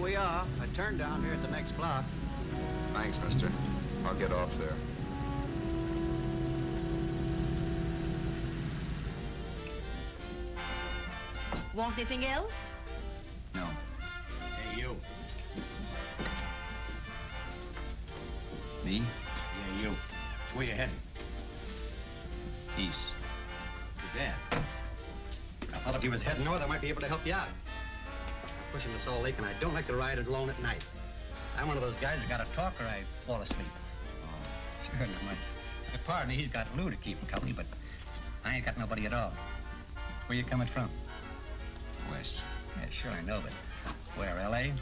we are. I turned down here at the next block. Thanks, mister. I'll get off there. Want anything else? No. Hey, you. Me? Yeah, you. So where you heading? East. Too bad. I thought if you was heading north, I might be able to help you out. I'm pushing the Salt Lake, and I don't like to ride it alone at night. I'm one of those guys that got to talk or I fall asleep. Oh, sure, now my partner, he's got Lou to keep him company, but I ain't got nobody at all. Where you coming from? West. Yeah, sure, I know, but where, L.A.?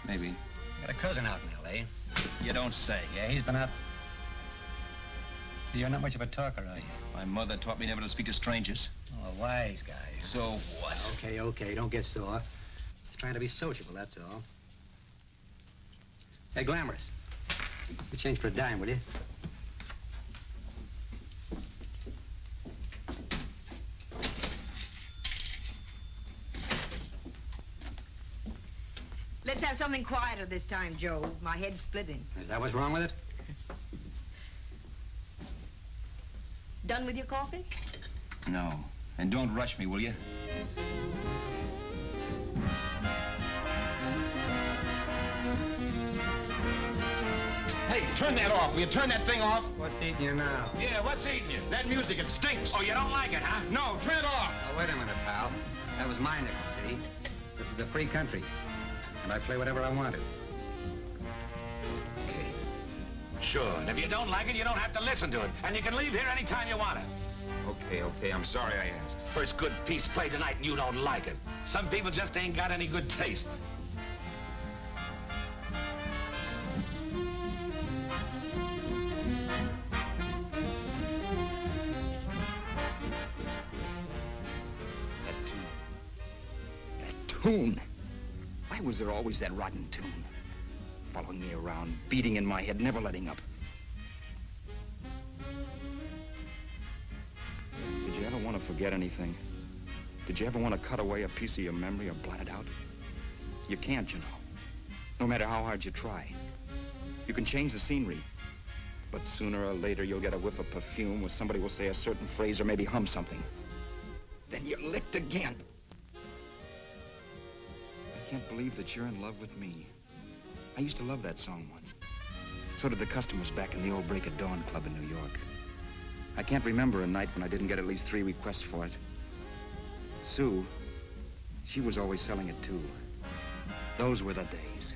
Maybe. Got a cousin out in L.A. You don't say. Yeah, he's been out. So you're not much of a talker, are you? My mother taught me never to speak to strangers. Oh, a wise guy. So what? Okay, don't get sore. Just trying to be sociable, that's all. Hey, Glamorous. You change for a dime, will you? Let's have something quieter this time, Joe. My head's splitting. Is that what's wrong with it? Done with your coffee? No. And don't rush me, will you? Hey, turn that off. Will you turn that thing off? What's eating you now? Yeah, what's eating you? That music, it stinks. Oh, you don't like it, huh? No, turn it off. Oh, wait a minute, pal. That was my nickel, see? This is a free country. And I play whatever I want to. Okay. Sure. And if you don't like it, you don't have to listen to it. And you can leave here anytime you want to. Okay. I'm sorry I asked. First good piece played tonight and you don't like it. Some people just ain't got any good taste. That tune. Why was there always that rotten tune? Following me around, beating in my head, never letting up. Did you ever want to forget anything? Did you ever want to cut away a piece of your memory or blot it out? You can't, you know. No matter how hard you try. You can change the scenery, but sooner or later you'll get a whiff of perfume where somebody will say a certain phrase or maybe hum something. Then you're licked again. I can't believe that you're in love with me. I used to love that song once. So did the customers back in the old Break of Dawn club in New York. I can't remember a night when I didn't get at least 3 requests for it. Sue, she was always selling it too. Those were the days.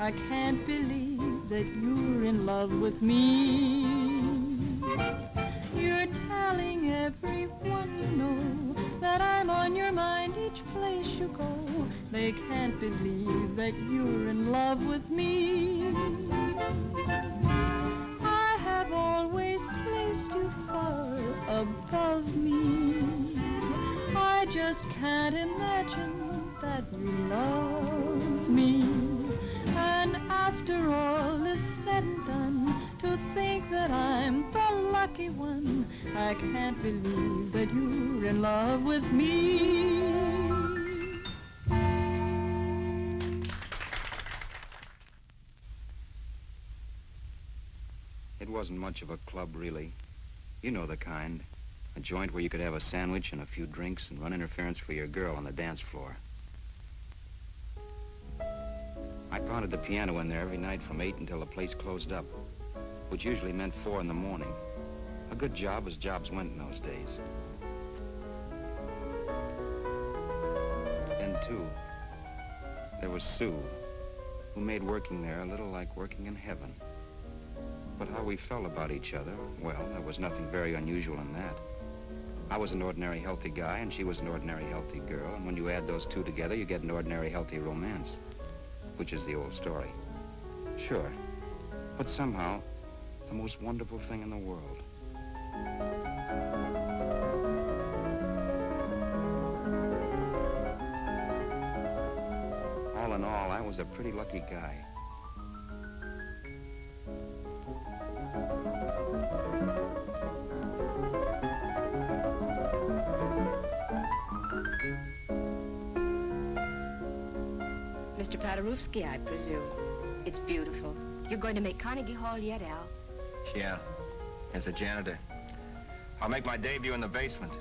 I can't believe that you're in love with me. You're telling everyone you know that I'm on your mind each place you go. They can't believe that you're in love with me. I have always placed you far above me. I just can't imagine that you love me. And after all is said and done, to think that I'm the lucky one, I can't believe that you're in love with me. It wasn't much of a club, really. You know the kind. A joint where you could have a sandwich and a few drinks and run interference for your girl on the dance floor. I pounded the piano in there every night from 8 until the place closed up, which usually meant 4 in the morning. A good job as jobs went in those days. Then, too, there was Sue, who made working there a little like working in heaven. But how we felt about each other, well, there was nothing very unusual in that. I was an ordinary healthy guy, and she was an ordinary healthy girl, and when you add those two together, you get an ordinary healthy romance, which is the old story. Sure, but somehow, the most wonderful thing in the world. All in all, I was a pretty lucky guy. Mr. Paderewski, I presume. It's beautiful. You're going to make Carnegie Hall yet, Al? Yeah, as a janitor. I'll make my debut in the basement.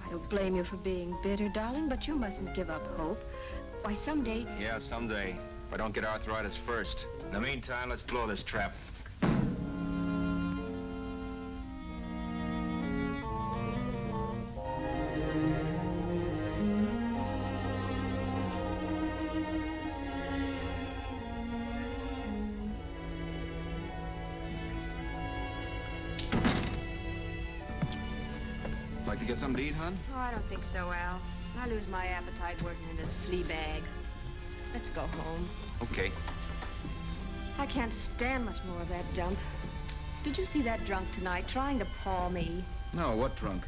I don't blame you for being bitter, darling, but you mustn't give up hope. Why, someday... Yeah, someday. If I don't get arthritis first. In the meantime, let's blow this trap. Like to get something to eat, hon? Oh, I don't think so, Al. I lose my appetite working in this flea bag. Let's go home. Okay. I can't stand much more of that dump. Did you see that drunk tonight trying to paw me? No, what drunk?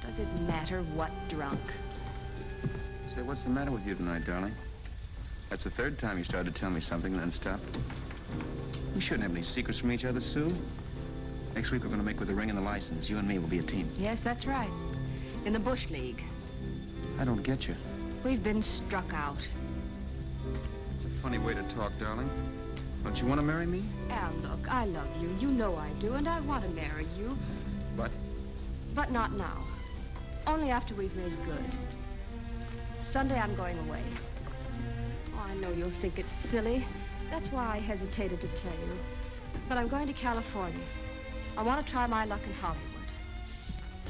Does it matter what drunk? Say, what's the matter with you tonight, darling? That's the third time you started to tell me something and then stopped. We shouldn't have any secrets from each other, Sue. Next week, we're going to make with the ring and the license. You and me will be a team. Yes, that's right. In the Bush League. I don't get you. We've been struck out. It's a funny way to talk, darling. Don't you want to marry me? Al, look, I love you. You know I do, and I want to marry you. But? But not now. Only after we've made good. Sunday, I'm going away. Oh, I know you'll think it's silly. That's why I hesitated to tell you. But I'm going to California. I want to try my luck in Hollywood.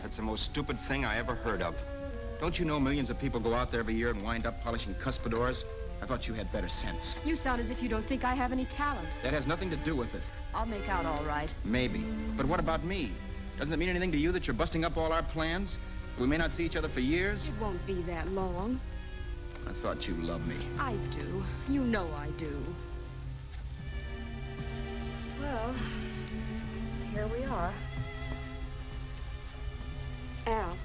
That's the most stupid thing I ever heard of. Don't you know millions of people go out there every year and wind up polishing cuspidors? I thought you had better sense. You sound as if you don't think I have any talent. That has nothing to do with it. I'll make out all right. Maybe. But what about me? Doesn't it mean anything to you that you're busting up all our plans? We may not see each other for years? It won't be that long. I thought you loved me. I do. You know I do. Well, here we are. Al.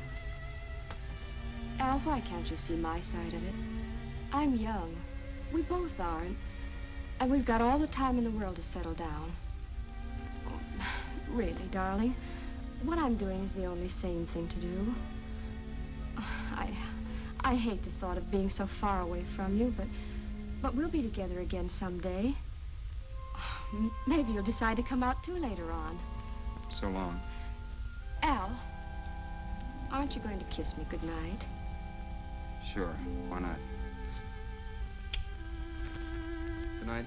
Al, why can't you see my side of it? I'm young. We both are, and we've got all the time in the world to settle down. Oh, really, darling, what I'm doing is the only sane thing to do. I hate the thought of being so far away from you, but we'll be together again someday. Maybe you'll decide to come out too later on. So long. Al, aren't you going to kiss me goodnight? Sure, why not? Good night.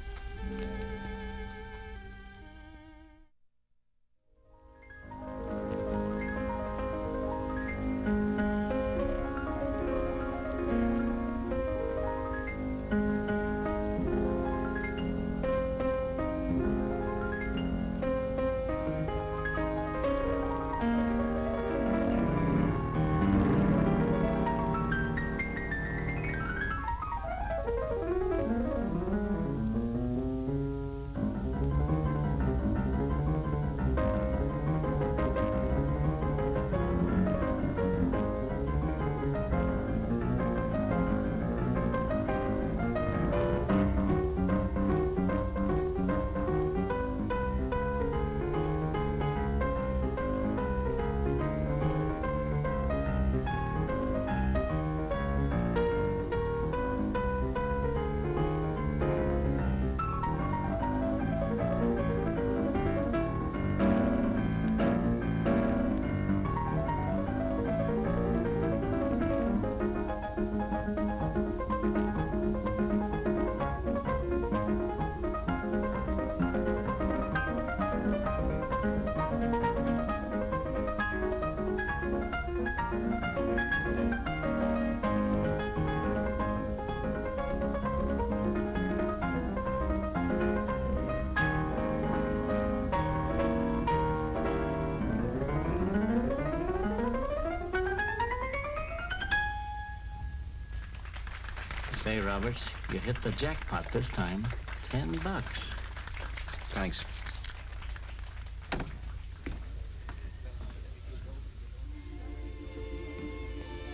Say, Roberts, you hit the jackpot this time. $10. Thanks.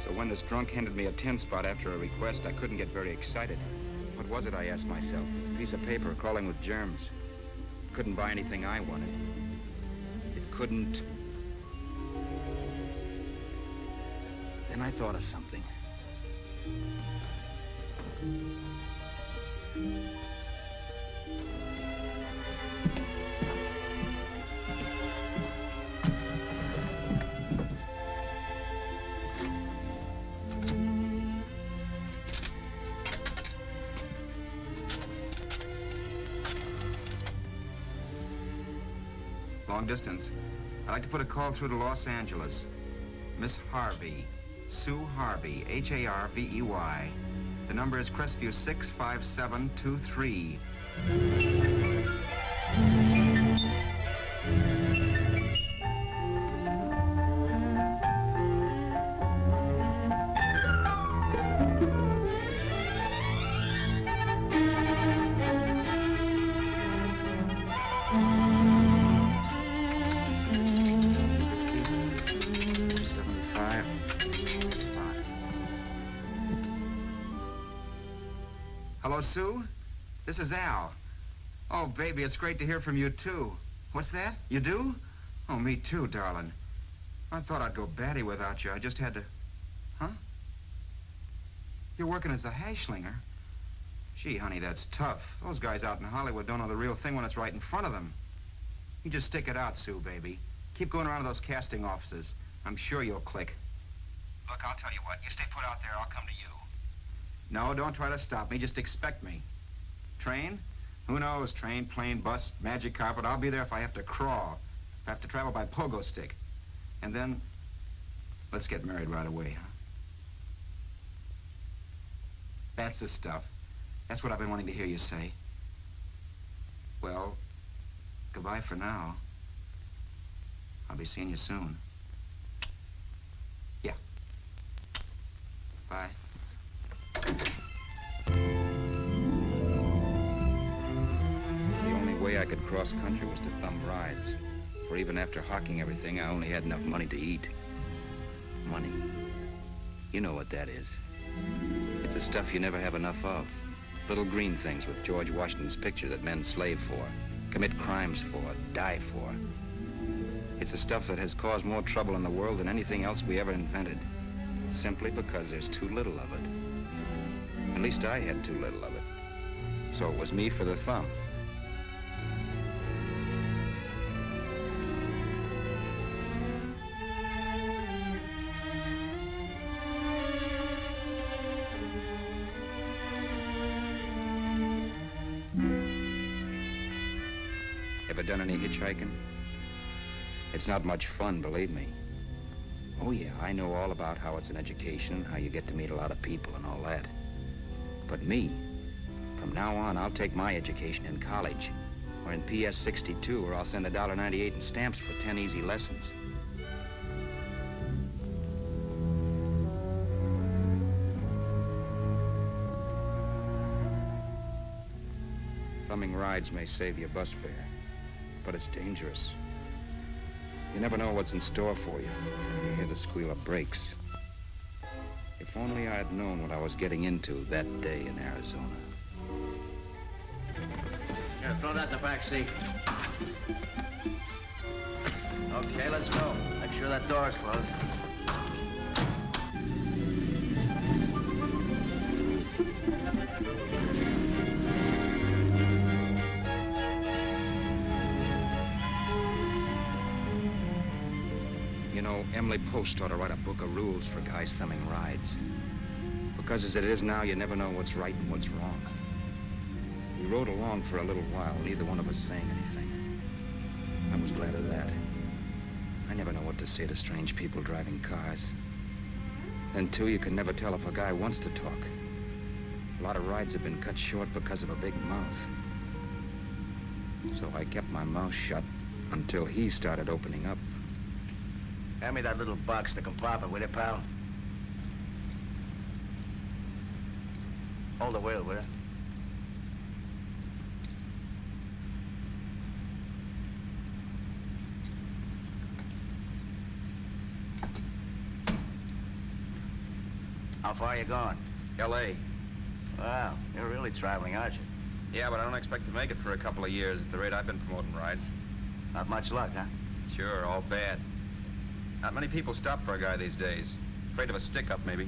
So when this drunk handed me a 10 spot after a request, I couldn't get very excited. What was it, I asked myself? A piece of paper crawling with germs. It couldn't buy anything I wanted. It couldn't... Then I thought of something. Long distance. I'd like to put a call through to Los Angeles. Miss Harvey. Sue Harvey, Harvey. The number is Crestview 65723. Hello, Sue? This is Al. Oh, baby, it's great to hear from you, too. What's that? You do? Oh, me too, darling. I thought I'd go batty without you. I just had to... Huh? You're working as a hashlinger? Gee, honey, that's tough. Those guys out in Hollywood don't know the real thing when it's right in front of them. You just stick it out, Sue, baby. Keep going around to those casting offices. I'm sure you'll click. Look, I'll tell you what. You stay put out there, I'll come to you. No, don't try to stop me. Just expect me. Train? Who knows? Train, plane, bus, magic carpet. I'll be there if I have to crawl. If I have to travel by pogo stick. And then, let's get married right away, huh? That's the stuff. That's what I've been wanting to hear you say. Well, goodbye for now. I'll be seeing you soon. Yeah. Bye. The only way I could cross country was to thumb rides. For even after hawking everything, I only had enough money to eat. Money. You know what that is. It's the stuff you never have enough of. Little green things with George Washington's picture that men slave for, commit crimes for, die for. It's the stuff that has caused more trouble in the world than anything else we ever invented. Simply because there's too little of it. At least I had too little of it. So it was me for the thumb. Ever done any hitchhiking? It's not much fun, believe me. Oh, yeah, I know all about how it's an education, how you get to meet a lot of people and all that. But me, from now on, I'll take my education in college, or in PS 62, or I'll send $1.98 in stamps for 10 easy lessons. Thumbing rides may save you bus fare, but it's dangerous. You never know what's in store for you. You hear the squeal of brakes. If only I had known what I was getting into that day in Arizona. Here, throw that in the back seat. Okay, let's go. Make sure that door is closed. You know, Emily Post ought to write a book of rules for guys thumbing rides. Because as it is now, you never know what's right and what's wrong. We rode along for a little while, neither one of us saying anything. I was glad of that. I never know what to say to strange people driving cars. Then, too, you can never tell if a guy wants to talk. A lot of rides have been cut short because of a big mouth. So I kept my mouth shut until he started opening up. Hand me that little box in the compartment, will you, pal? Hold the wheel, will you? How far are you going? L.A. Wow, you're really traveling, aren't you? Yeah, but I don't expect to make it for a couple of years at the rate I've been promoting rides. Not much luck, huh? Sure, all bad. Not many people stop for a guy these days. Afraid of a stick-up, maybe.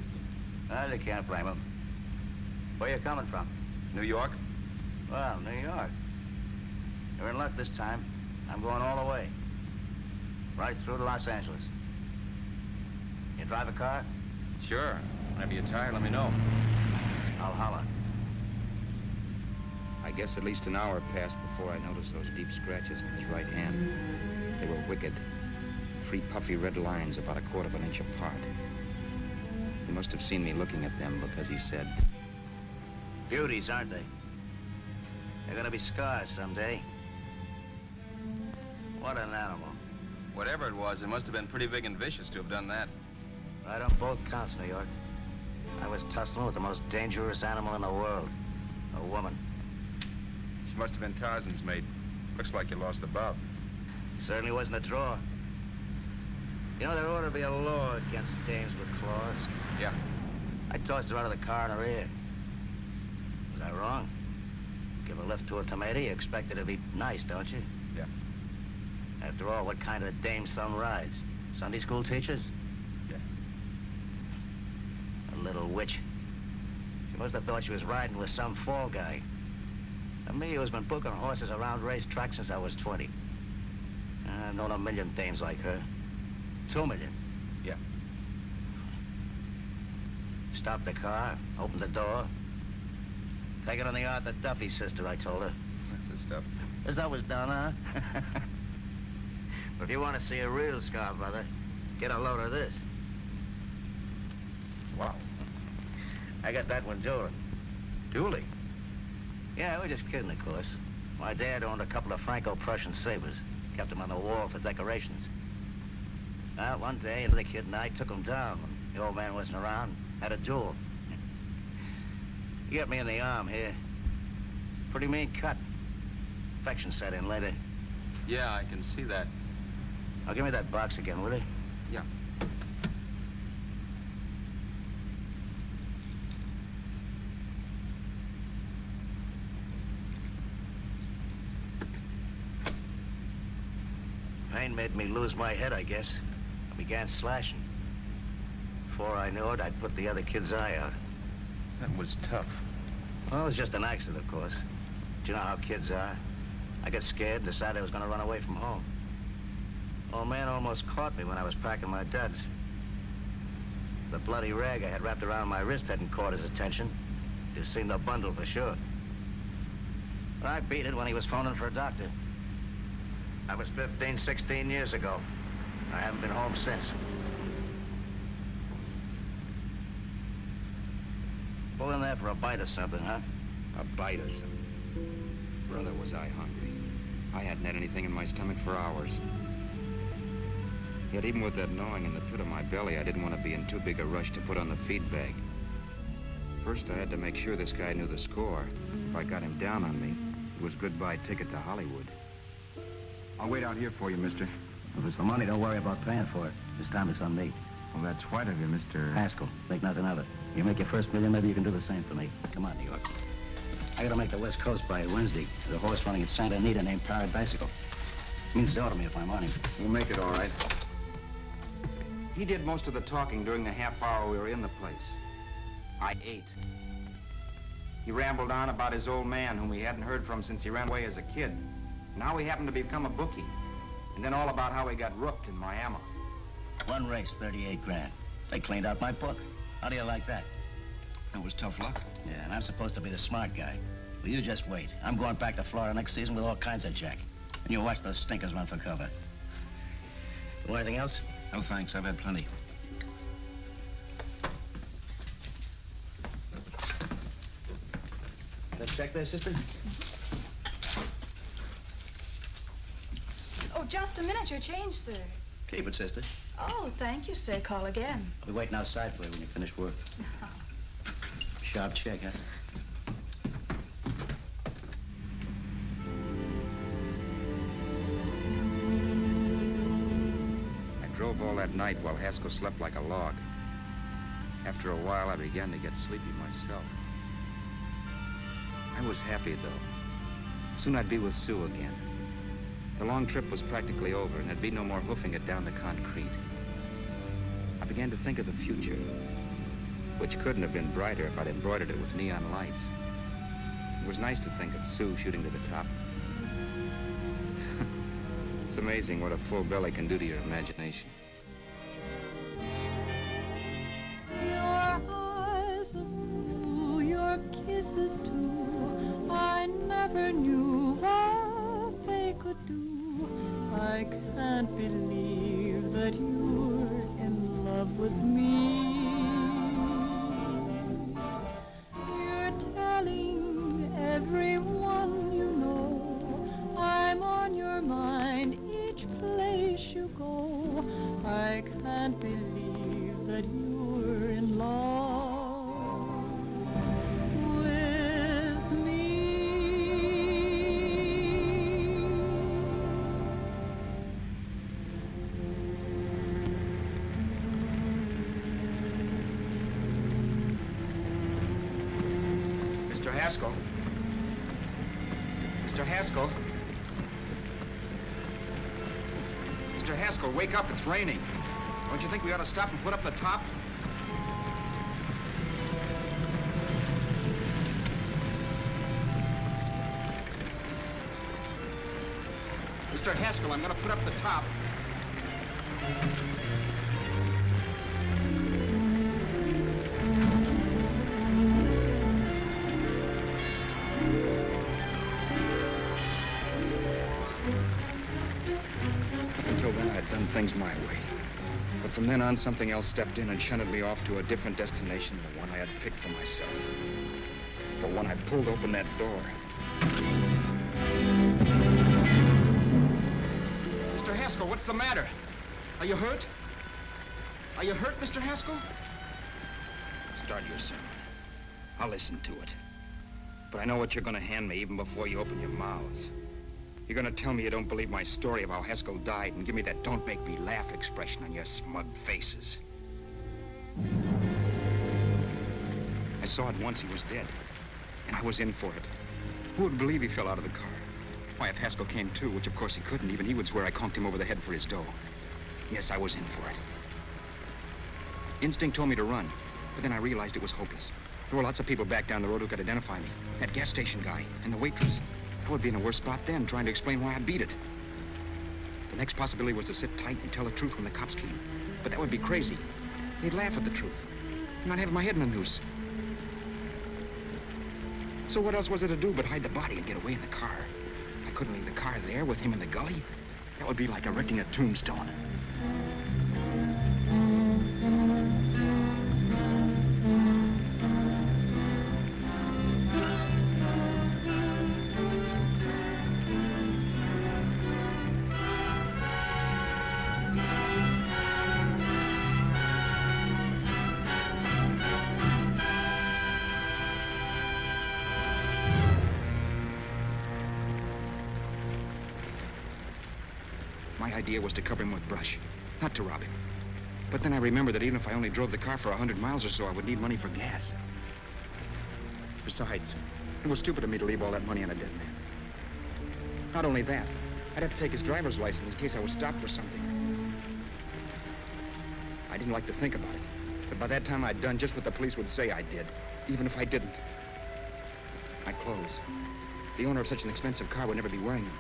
Well, you can't blame them. Where you coming from? New York? Well, New York. You're in luck this time. I'm going all the way. Right through to Los Angeles. You drive a car? Sure. Whenever you're tired, let me know. I'll holler. I guess at least an hour passed before I noticed those deep scratches in his right hand. They were wicked. 3 puffy red lines about 1/4 of an inch apart. He must have seen me looking at them because he said, Beauties, aren't they? They're gonna be scars someday. What an animal. Whatever it was, it must have been pretty big and vicious to have done that. Right on both counts, New York. I was tussling with the most dangerous animal in the world. A woman. She must have been Tarzan's mate. Looks like you lost the bout. Certainly wasn't a draw. You know, there ought to be a law against dames with claws. Yeah. I tossed her out of the car in her ear. Was I wrong? Give a lift to a tomato, you expect it to be nice, don't you? Yeah. After all, what kind of dame's son rides? Sunday school teachers? Yeah. A little witch. She must have thought she was riding with some fall guy. And me, who's been booking horses around racetracks since I was 20. I've known a million dames like her. 2 million. Yeah. Stopped the car, opened the door. Take it on the Arthur Duffy sister, I told her. That's the stuff. As I was done, huh? But if you want to see a real scar, brother, get a load of this. Wow. I got that one dueling. Dueling? Yeah, we're just kidding, of course. My dad owned a couple of Franco-Prussian sabers. Kept them on the wall for decorations. Well, one day, the kid and I took them down. When the old man wasn't around. Had a duel. He got me in the arm here. Pretty mean cut. Infection set in later. Yeah, I can see that. Now, give me that box again, will you? Yeah. Pain made me lose my head, I guess. I began slashing. Before I knew it, I'd put the other kid's eye out. That was tough. Well, it was just an accident, of course. But you know how kids are. I got scared and decided I was going to run away from home. Old man almost caught me when I was packing my duds. The bloody rag I had wrapped around my wrist hadn't caught his attention. You'd seen the bundle for sure. But I beat it when he was phoning for a doctor. That was 15, 16 years ago. I haven't been home since. Pull in there for a bite or something, huh? a bite or something. Brother, was I hungry. I hadn't had anything in my stomach for hours. Yet even with that gnawing in the pit of my belly, I didn't want to be in too big a rush to put on the feed bag. First, I had to make sure this guy knew the score. If I got him down on me, it was goodbye ticket to Hollywood. I'll wait out here for you, mister. If it's the money, don't worry about paying for it. This time it's on me. Well, that's white of you, Mr. Haskell. Make nothing of it. You make your first million, maybe you can do the same for me. Come on, New York. I gotta make the West Coast by Wednesday. There's a horse running at Santa Anita named Bicycle. Means dough to me if I'm on him. We'll make it all right. He did most of the talking during the half hour we were in the place. I ate. He rambled on about his old man, whom he hadn't heard from since he ran away as a kid. Now he happened to become a bookie. And then all about how he got rooked in Miami. One race, 38 grand. They cleaned out my book. How do you like that? That was tough luck. Yeah, and I'm supposed to be the smart guy. Well, you just wait. I'm going back to Florida next season with all kinds of jack. And you watch those stinkers run for cover. You want anything else? No, thanks. I've had plenty. That check there, sister? Oh, just a minute. Your change, sir. Keep it, sister. Oh, thank you, sir. Call again. I'll be waiting outside for you when you finish work. Sharp check, huh? that night while Haskell slept like a log. After a while, I began to get sleepy myself. I was happy, though. Soon I'd be with Sue again. The long trip was practically over, and there'd be no more hoofing it down the concrete. I began to think of the future, which couldn't have been brighter if I'd embroidered it with neon lights. It was nice to think of Sue shooting to the top. It's amazing what a full belly can do to your imagination. Your eyes of blue, your kisses too, I never knew what they could do. I can't believe that you're in love with me. You're telling everyone you know I'm on your mind each place you go. I can't believe that you're in love with me. Mr. Haskell? Mr. Haskell? Mr. Haskell, wake up, it's raining. Don't you think we ought to stop and put up the top? Mr. Haskell, I'm gonna put up the top. Until then, I had done things my way. But from then on, something else stepped in and shunted me off to a different destination than the one I had picked for myself. For when I pulled open that door... Mr. Haskell, what's the matter? Are you hurt? Are you hurt, Mr. Haskell? Start your sermon. I'll listen to it. But I know what you're going to hand me even before you open your mouths. You're gonna tell me you don't believe my story of how Haskell died and give me that don't make me laugh expression on your smug faces. I saw at once he was dead, and I was in for it. Who would believe he fell out of the car? Why, if Haskell came too, which of course he couldn't, even he would swear I conked him over the head for his dough. Yes, I was in for it. Instinct told me to run, but then I realized it was hopeless. There were lots of people back down the road who could identify me. That gas station guy and the waitress. I would be in a worse spot then, trying to explain why I beat it. The next possibility was to sit tight and tell the truth when the cops came. But that would be crazy. They'd laugh at the truth. And I'd have my head in a noose. So what else was there to do but hide the body and get away in the car? I couldn't leave the car there with him in the gully. That would be like erecting a tombstone. My idea was to cover him with brush, not to rob him. But then I remembered that even if I only drove the car for 100 miles or so, I would need money for gas. Besides, it was stupid of me to leave all that money on a dead man. Not only that, I'd have to take his driver's license in case I was stopped for something. I didn't like to think about it, but by that time I'd done just what the police would say I did, even if I didn't. My clothes. The owner of such an expensive car would never be wearing them.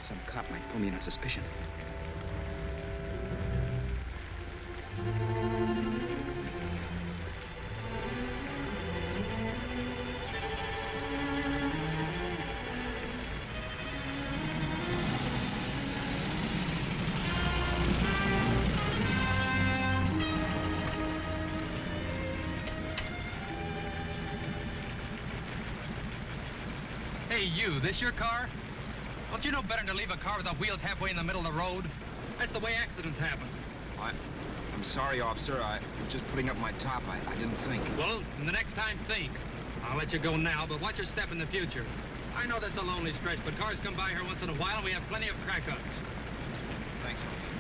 Some cop might pull me in on suspicion. Hey, you, this your car? Don't you know better than to leave a car with the wheels halfway in the middle of the road? That's the way accidents happen. I'm sorry, officer. I was just putting up my top. I didn't think. Well, the next time, think. I'll let you go now, but watch your step in the future. I know that's a lonely stretch, but cars come by here once in a while, and we have plenty of crack-ups. Thanks, officer.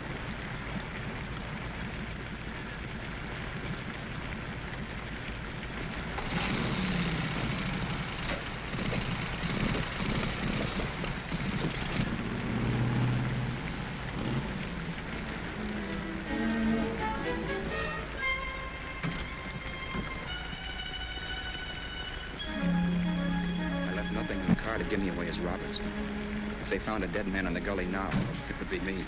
one thing in the car to give me away is Roberts. If they found a dead man in the gully now, it would be me.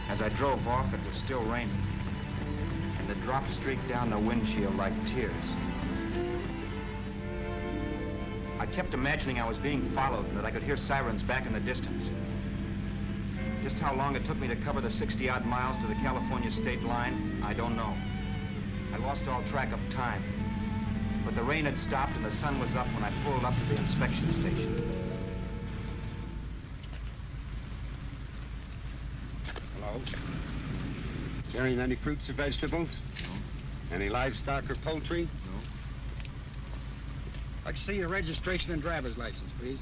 As I drove off, it was still raining, and the drops streaked down the windshield like tears. I kept imagining I was being followed and that I could hear sirens back in the distance. Just how long it took me to cover the 60-odd miles to the California state line, I don't know. I lost all track of time. But the rain had stopped and the sun was up when I pulled up to the inspection station. Hello? Carrying any fruits or vegetables? No. Any livestock or poultry? No. I'd like to see your registration and driver's license, please.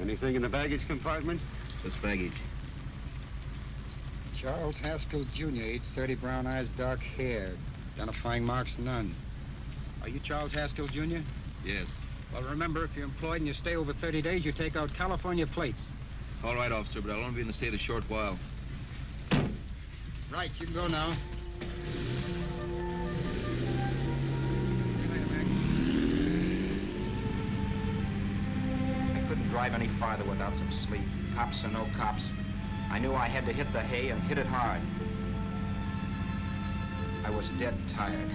Anything in the baggage compartment? Just baggage. Charles Haskell, Jr., age 30, brown eyes, dark hair. Identifying marks, none. Are you Charles Haskell, Jr.? Yes. Well, remember, if you're employed and you stay over 30 days, you take out California plates. All right, officer, but I'll only be in the state a short while. Right, you can go now. I couldn't drive any farther without some sleep. Cops or no cops, I knew I had to hit the hay and hit it hard. I was dead tired.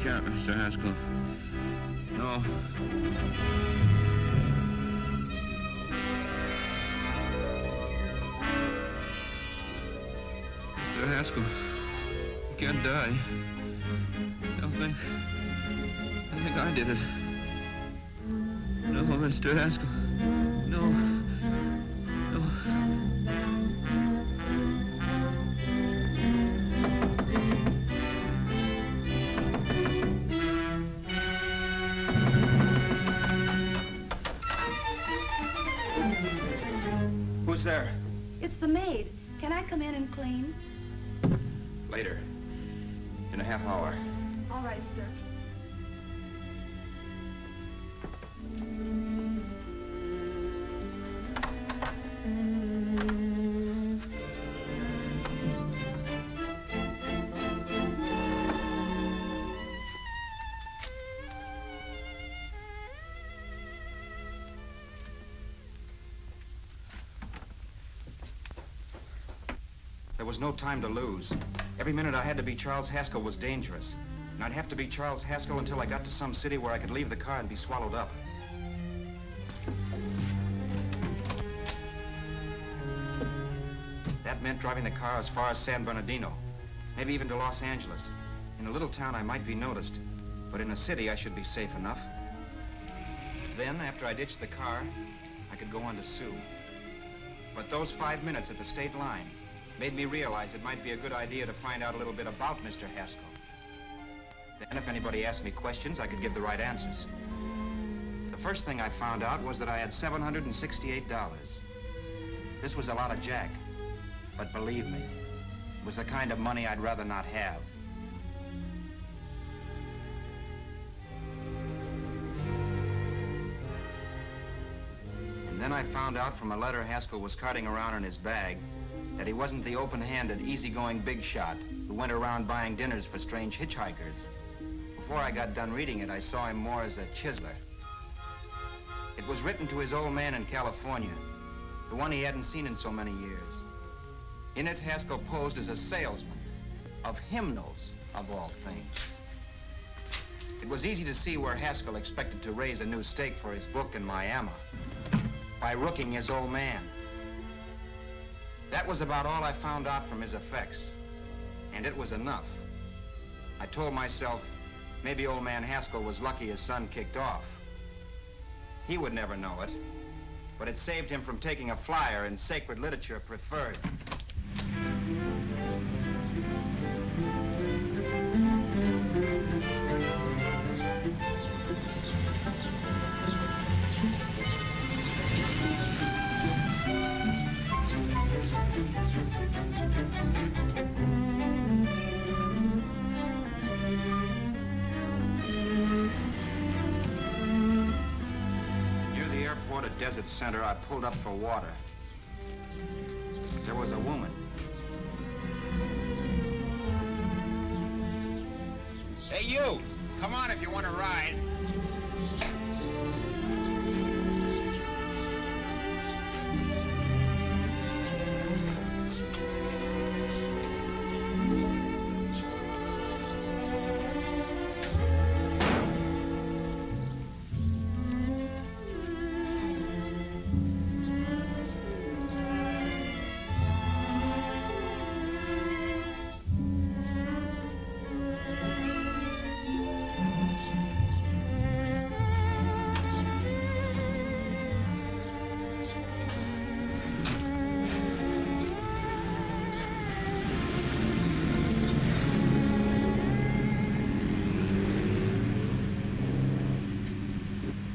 Mr. Haskell. No. Mr. Haskell, you can't die. I think I did it. No, Mr. Haskell. No. No. Who's there? It's the maid. Can I come in and clean? Later. In a half hour. All right, sir. There was no time to lose. Every minute I had to be Charles Haskell was dangerous. And I'd have to be Charles Haskell until I got to some city where I could leave the car and be swallowed up. That meant driving the car as far as San Bernardino, maybe even to Los Angeles. In a little town, I might be noticed, but in a city, I should be safe enough. Then, after I ditched the car, I could go on to sue. But those 5 minutes at the state line made me realize it might be a good idea to find out a little bit about Mr. Haskell. Then, if anybody asked me questions, I could give the right answers. The first thing I found out was that I had $768. This was a lot of jack, but believe me, it was the kind of money I'd rather not have. And then I found out from a letter Haskell was carting around in his bag that he wasn't the open-handed, easygoing big shot who went around buying dinners for strange hitchhikers. Before I got done reading it, I saw him more as a chiseler. It was written to his old man in California, the one he hadn't seen in so many years. In it, Haskell posed as a salesman of hymnals, of all things. It was easy to see where Haskell expected to raise a new stake for his book in Miami by rooking his old man. That was about all I found out from his effects, and it was enough. I told myself, maybe old man Haskell was lucky his son kicked off. He would never know it, but it saved him from taking a flyer in sacred literature preferred. Desert Center, I pulled up for water. There was a woman. Hey, you! Come on if you want to ride.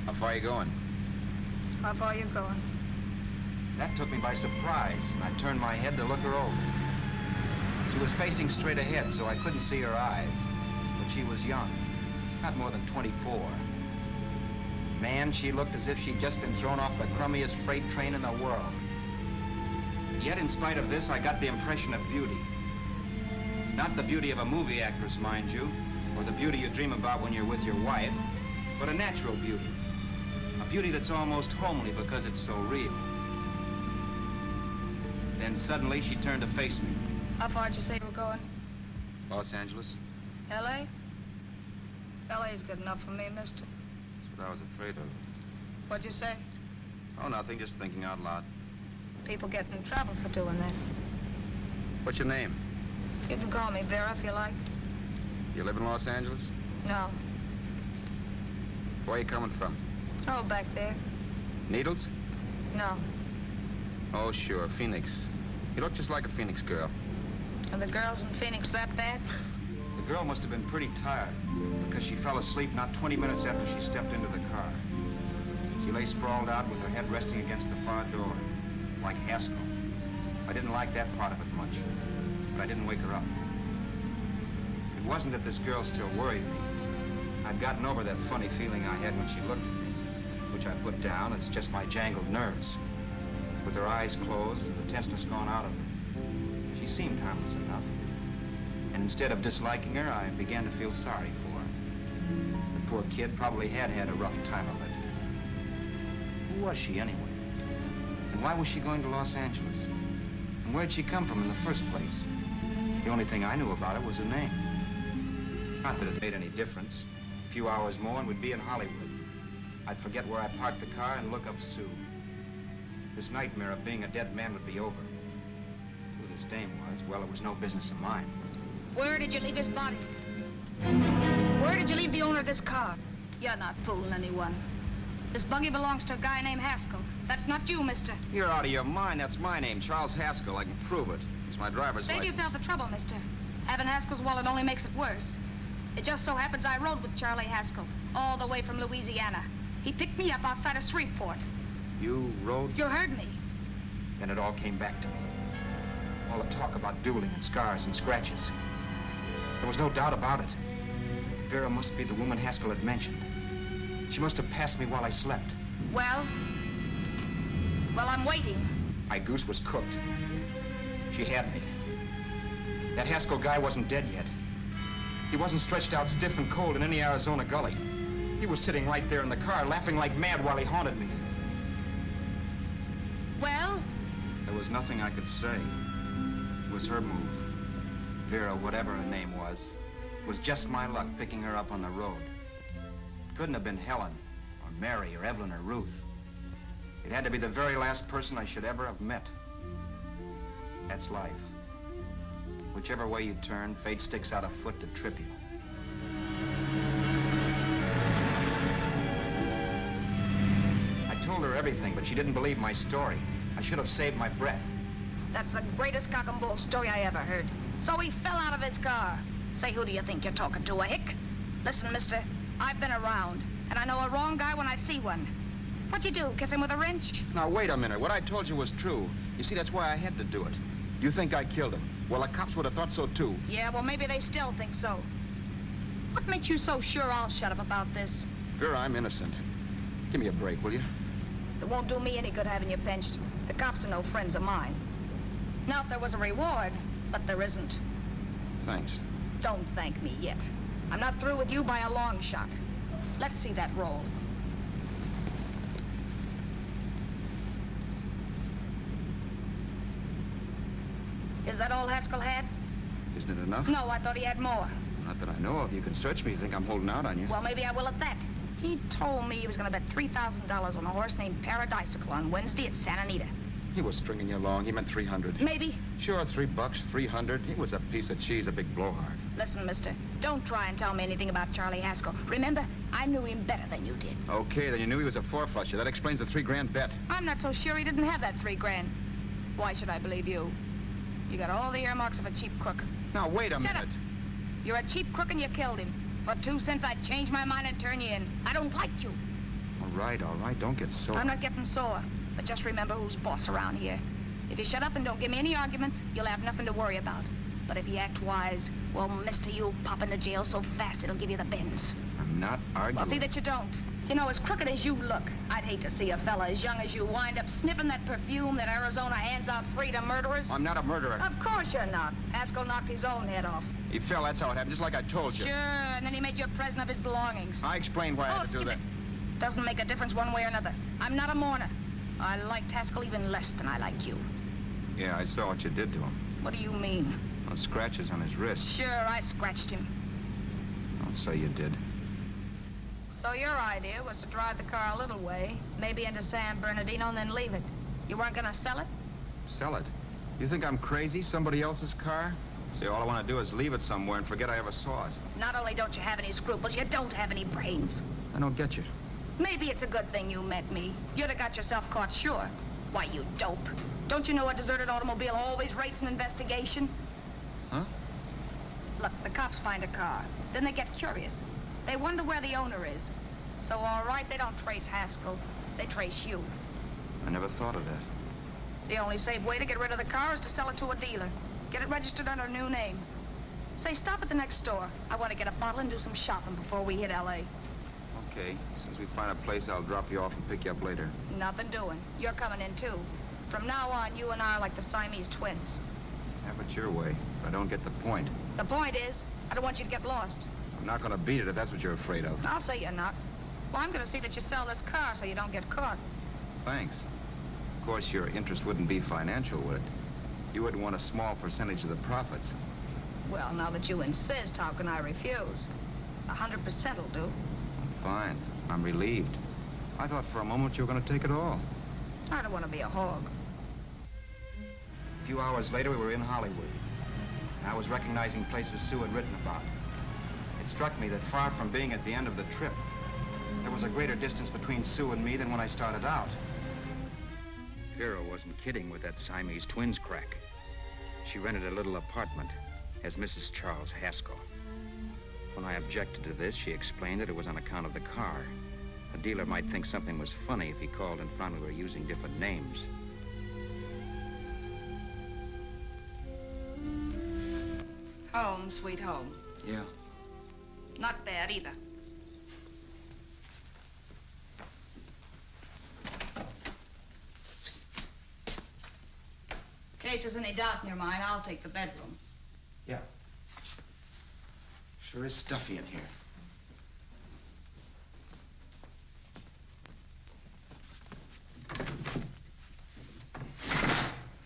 How far are you going? How far are you going? That took me by surprise, and I turned my head to look her over. She was facing straight ahead, so I couldn't see her eyes. But she was young, not more than 24. Man, she looked as if she'd just been thrown off the crummiest freight train in the world. Yet, in spite of this, I got the impression of beauty. Not the beauty of a movie actress, mind you, or the beauty you dream about when you're with your wife, but a natural beauty. A beauty that's almost homely because it's so real. Then suddenly she turned to face me. How far did you say you were going? Los Angeles? L.A.? L.A.'s good enough for me, mister. That's what I was afraid of. What'd you say? Oh, nothing, just thinking out loud. People get in trouble for doing that. What's your name? You can call me Vera if you like. You live in Los Angeles? No. Where are you coming from? Oh, back there. Needles? No. Oh, sure, Phoenix. You look just like a Phoenix girl. Are the girls in Phoenix that bad? The girl must have been pretty tired because she fell asleep not 20 minutes after she stepped into the car. She lay sprawled out with her head resting against the far door, like Haskell. I didn't like that part of it much, but I didn't wake her up. It wasn't that this girl still worried me. I'd gotten over that funny feeling I had when she looked at me, which I put down as just my jangled nerves. With her eyes closed and the tenseness gone out of her, she seemed harmless enough. And instead of disliking her, I began to feel sorry for her. The poor kid probably had had a rough time of it. Who was she anyway? And why was she going to Los Angeles? And where'd she come from in the first place? The only thing I knew about her was her name. Not that it made any difference. A few hours more and we'd be in Hollywood. I'd forget where I parked the car and look up Sue. This nightmare of being a dead man would be over. Who this dame was, well, it was no business of mine. Where did you leave his body? Where did you leave the owner of this car? You're not fooling anyone. This buggy belongs to a guy named Haskell. That's not you, mister. You're out of your mind. That's my name, Charles Haskell. I can prove it. It's my driver's Save license. yourself the trouble, mister. Having Haskell's wallet only makes it worse. It just so happens I rode with Charlie Haskell, all the way from Louisiana. He picked me up outside of Shreveport. You rode? You heard me. Then it all came back to me. All the talk about dueling and scars and scratches. There was no doubt about it. Vera must be the woman Haskell had mentioned. She must have passed me while I slept. Well, I'm waiting. My goose was cooked. She had me. That Haskell guy wasn't dead yet. He wasn't stretched out stiff and cold in any Arizona gully. He was sitting right there in the car, laughing like mad while he haunted me. Well? There was nothing I could say. It was her move. Vera, whatever her name was just my luck picking her up on the road. It couldn't have been Helen, or Mary, or Evelyn, or Ruth. It had to be the very last person I should ever have met. That's life. Whichever way you turn, fate sticks out a foot to trip you. I told her everything, but she didn't believe my story. I should have saved my breath. That's the greatest cock and bull story I ever heard. So he fell out of his car. Say, who do you think you're talking to, a hick? Listen, mister, I've been around, and I know a wrong guy when I see one. What'd you do, kiss him with a wrench? Now, wait a minute. What I told you was true. You see, that's why I had to do it. You think I killed him? Well, the cops would have thought so, too. Yeah, well, maybe they still think so. What makes you so sure I'll shut up about this? Vera, I'm innocent. Give me a break, will you? It won't do me any good having you pinched. The cops are no friends of mine. Now, if there was a reward, but there isn't. Thanks. Don't thank me yet. I'm not through with you by a long shot. Let's see that roll. Is that all Haskell had? Isn't it enough? No, I thought he had more. Not that I know of. You can search me. You think I'm holding out on you? Well, maybe I will at that. He told me he was going to bet $3,000 on a horse named Paradisical on Wednesday at Santa Anita. He was stringing you along. He meant 300. Maybe. Sure, $3, 300. He was a piece of cheese, a big blowhard. Listen, mister, don't try and tell me anything about Charlie Haskell. Remember, I knew him better than you did. Okay, then you knew he was a four-flusher. That explains the $3 bet. I'm not so sure he didn't have that $3,000. Why should I believe you? You got all the earmarks of a cheap crook. Now, wait a minute. Shut up. You're a cheap crook and you killed him. For 2 cents, I'd change my mind and turn you in. I don't like you. All right. Don't get sore. I'm not getting sore. But just remember who's boss around here. If you shut up and don't give me any arguments, you'll have nothing to worry about. But if you act wise, well, mister, you'll pop into jail so fast it'll give you the bends. I'm not arguing. Well, see that you don't. You know, as crooked as you look, I'd hate to see a fella as young as you wind up sniffing that perfume that Arizona hands out free to murderers. I'm not a murderer. Of course you're not. Haskell knocked his own head off. He fell, that's how it happened, just like I told you. Sure, and then he made you a present of his belongings. I explained why I had to do that. Doesn't make a difference one way or another. I'm not a mourner. I liked Haskell even less than I like you. Yeah, I saw what you did to him. What do you mean? Those scratches on his wrist. Sure, I scratched him. Don't say you did. So your idea was to drive the car a little way, maybe into San Bernardino, and then leave it. You weren't gonna sell it? Sell it? You think I'm crazy? Somebody else's car? See, all I want to do is leave it somewhere and forget I ever saw it. Not only don't you have any scruples, you don't have any brains. I don't get you. Maybe it's a good thing you met me. You'd have got yourself caught, sure. Why, you dope. Don't you know a deserted automobile always rates an investigation? Huh? Look, the cops find a car. Then they get curious. They wonder where the owner is. So, all right, they don't trace Haskell. They trace you. I never thought of that. The only safe way to get rid of the car is to sell it to a dealer. Get it registered under a new name. Say, stop at the next store. I want to get a bottle and do some shopping before we hit L.A. Okay. As soon as we find a place, I'll drop you off and pick you up later. Nothing doing. You're coming in, too. From now on, you and I are like the Siamese twins. Have it your way, but I don't get the point. The point is, I don't want you to get lost. I'm not going to beat it if that's what you're afraid of. I'll say you're not. Well, I'm going to see that you sell this car so you don't get caught. Thanks. Of course, your interest wouldn't be financial, would it? You wouldn't want a small percentage of the profits. Well, now that you insist, how can I refuse? 100% will do. Fine. I'm relieved. I thought for a moment you were going to take it all. I don't want to be a hog. A few hours later, we were in Hollywood. I was recognizing places Sue had written about. It struck me that far from being at the end of the trip, there was a greater distance between Sue and me than when I started out. Vera wasn't kidding with that Siamese twins crack. She rented a little apartment as Mrs. Charles Haskell. When I objected to this, she explained that it was on account of the car. A dealer might think something was funny if he called and found we were using different names. Home, sweet home. Yeah. Not bad, either. In case there's any doubt in your mind, I'll take the bedroom. Yeah. Sure is stuffy in here.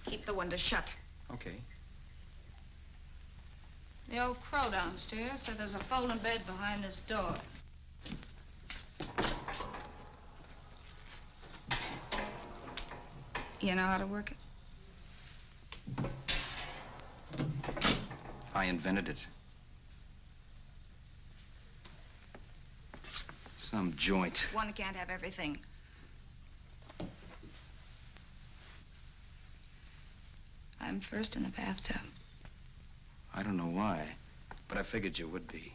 Keep the window shut. Okay. The old crow downstairs said there's a folding bed behind this door. You know how to work it? I invented it. Some joint. One can't have everything. I'm first in the bathtub. I don't know why, but I figured you would be.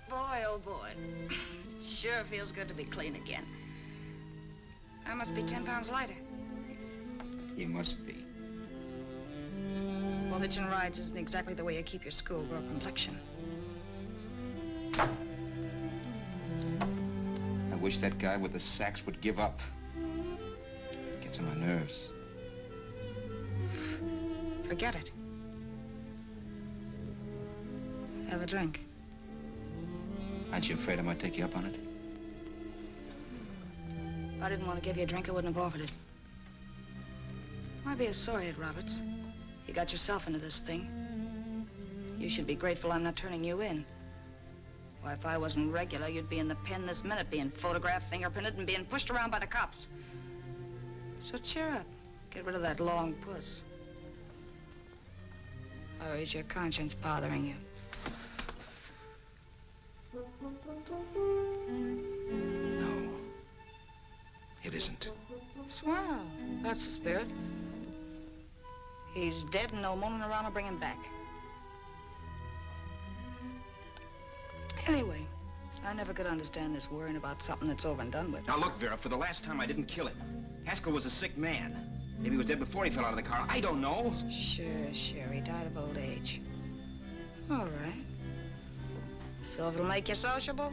Boy, oh boy. It sure feels good to be clean again. I must be 10 pounds lighter. You must be. Well, hitching rides isn't exactly the way you keep your schoolgirl complexion. I wish that guy with the sacks would give up. Gets on my nerves. Forget it. Have a drink. Aren't you afraid I might take you up on it? If I didn't want to give you a drink, I wouldn't have offered it. Why be a sorehead, Roberts? You got yourself into this thing. You should be grateful I'm not turning you in. Why, if I wasn't regular, you'd be in the pen this minute, being photographed, fingerprinted, and being pushed around by the cops. So cheer up. Get rid of that long puss. Or is your conscience bothering you? No, it isn't. Swell. That's the spirit. He's dead and no moaning around will bring him back. Anyway, I never could understand this worrying about something that's over and done with. Now look, Vera, for the last time I didn't kill him. Haskell was a sick man. Maybe he was dead before he fell out of the car. I don't know. Sure. He died of old age. All right. So if it'll make you sociable,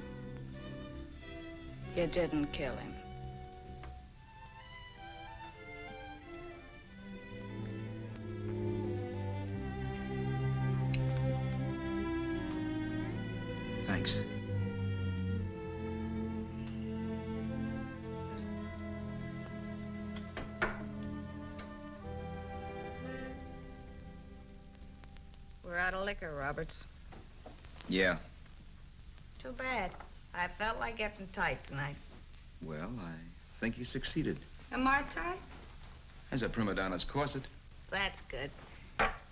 you didn't kill him. Thanks. We're out of liquor, Roberts. Yeah. Too bad. I felt like getting tight tonight. Well, I think you succeeded. Am I tight? As a prima donna's corset. That's good.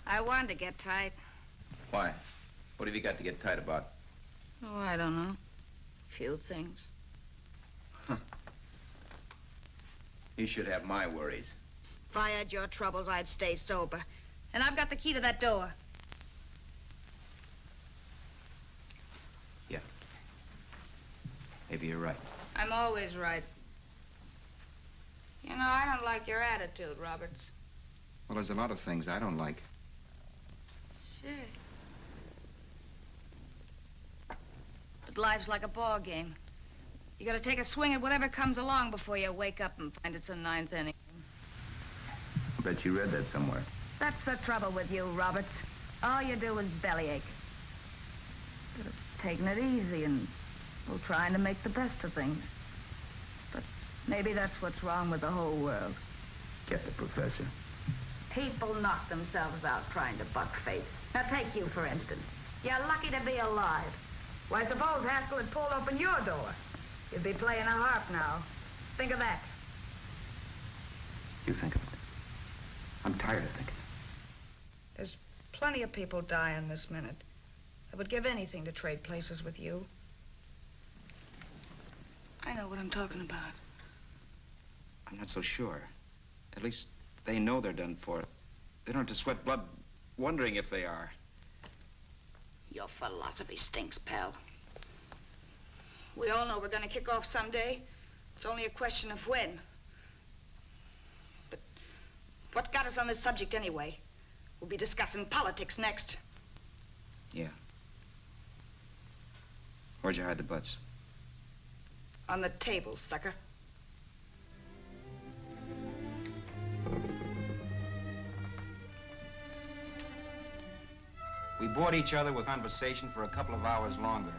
I wanted to get tight. Why? What have you got to get tight about? Oh, I don't know. Few things. You should have my worries. If I had your troubles, I'd stay sober. And I've got the key to that door. Yeah. Maybe you're right. I'm always right. You know, I don't like your attitude, Roberts. Well, there's a lot of things I don't like. Sure. But life's like a ball game. You gotta take a swing at whatever comes along before you wake up and find it's the ninth inning. I bet you read that somewhere. That's the trouble with you, Roberts. All you do is bellyache. But taking it easy and trying to make the best of things. But maybe that's what's wrong with the whole world. Get the professor. People knock themselves out trying to buck fate. Now take you, for instance. You're lucky to be alive. Why, suppose Haskell had pulled open your door. You'd be playing a harp now. Think of that. You think of it. I'm tired of thinking. There's plenty of people dying this minute. I would give anything to trade places with you. I know what I'm talking about. I'm not so sure. At least they know they're done for. They don't have to sweat blood wondering if they are. Your philosophy stinks, pal. We all know we're gonna kick off someday. It's only a question of when. But what got us on this subject anyway? We'll be discussing politics next. Yeah. Where'd you hide the butts? On the table, sucker. We bored each other with conversation for a couple of hours longer.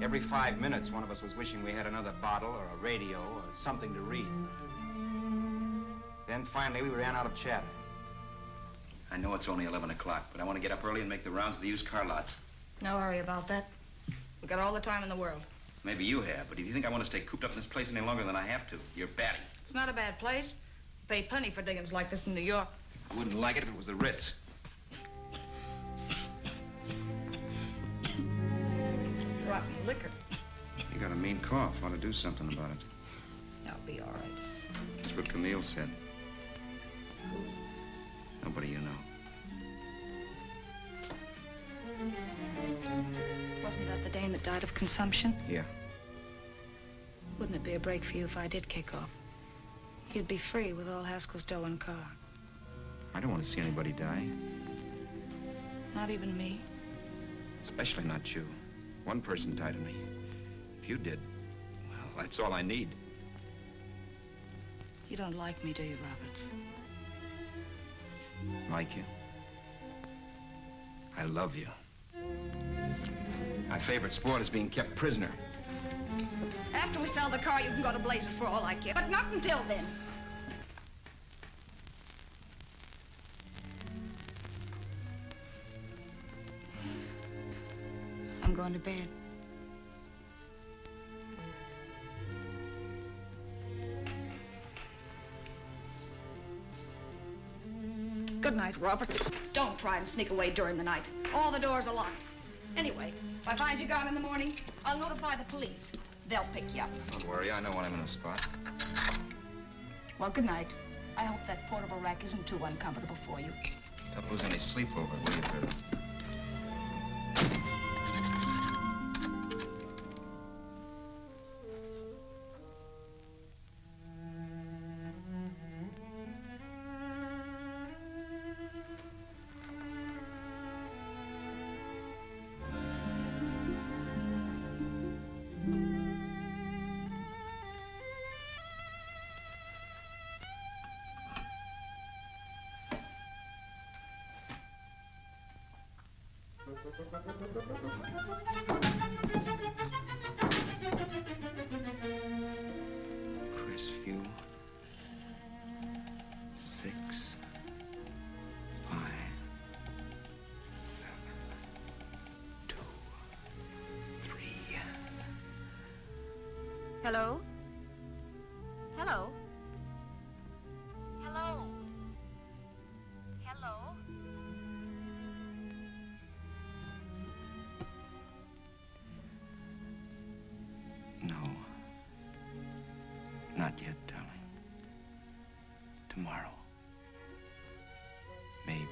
Every 5 minutes, one of us was wishing we had another bottle or a radio or something to read. Then finally, we ran out of chatter. I know it's only 11 o'clock, but I want to get up early and make the rounds of the used car lots. No hurry about that. We've got all the time in the world. Maybe you have, but if you think I want to stay cooped up in this place any longer than I have to, you're batty. It's not a bad place. Pay plenty for diggings like this in New York. I wouldn't like it if it was the Ritz. rotten liquor. You got a mean cough. Ought to do something about it. I'll be all right. That's what Camille said. Who? Nobody you know. Wasn't that the dame that died of consumption? Yeah. Wouldn't it be a break for you if I did kick off? You'd be free with all Haskell's dough and car. I don't want to see anybody die. Not even me. Especially not you. One person died of me. If you did, well, that's all I need. You don't like me, do you, Roberts? Like you? I love you. My favorite sport is being kept prisoner. After we sell the car, you can go to blazes for all I care. But not until then. I'm going to bed. Good night, Roberts. Don't try and sneak away during the night. All the doors are locked. Anyway, if I find you gone in the morning, I'll notify the police. They'll pick you up. Don't worry, I know when I'm in a spot. Well, good night. I hope that portable rack isn't too uncomfortable for you. Don't lose any sleep over it, will you, Vera? Crestview. 6, 5, 7, 2, 3. Hello? Hello? Hello? Hello? No. Not yet, darling. Tomorrow. Maybe.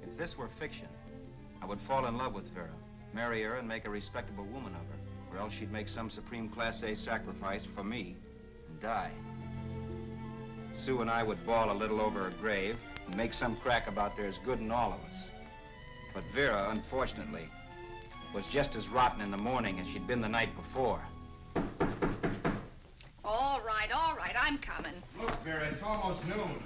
If this were fiction, I would fall in love with Vera, marry her and make a respectable woman of her, or else she'd make some supreme Class A sacrifice for me and die. Sue and I would bawl a little over her grave and make some crack about there's good in all of us. But Vera, unfortunately, was just as rotten in the morning as she'd been the night before. All right, I'm coming. Look, Vera, it's almost noon.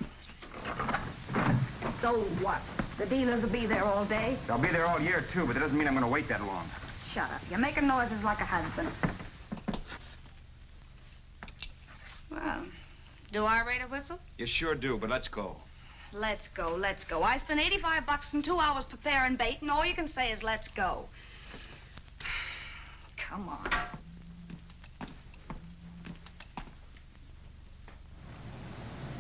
So what? The dealers will be there all day? They'll be there all year, too, but that doesn't mean I'm going to wait that long. Shut up. You're making noises like a husband. Well, do I rate a whistle? You sure do, but let's go. Let's go, let's go. I spent $85 and 2 hours preparing bait, and all you can say is let's go. Come on.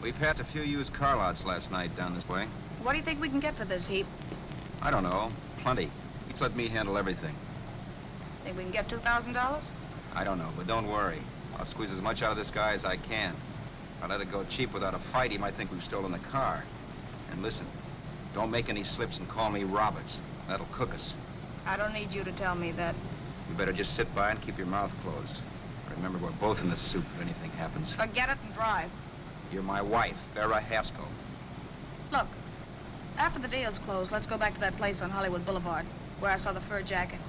We passed a few used car lots last night down this way. What do you think we can get for this heap? I don't know. Plenty. Each let me handle everything. Think we can get $2,000? I don't know, but don't worry. I'll squeeze as much out of this guy as I can. If I let it go cheap without a fight, he might think we've stolen the car. And listen, don't make any slips and call me Roberts. That'll cook us. I don't need you to tell me that. You better just sit by and keep your mouth closed. Remember, we're both in the soup if anything happens. Forget it and drive. You're my wife, Vera Haskell. Look, after the deal's closed, let's go back to that place on Hollywood Boulevard, where I saw the fur jacket.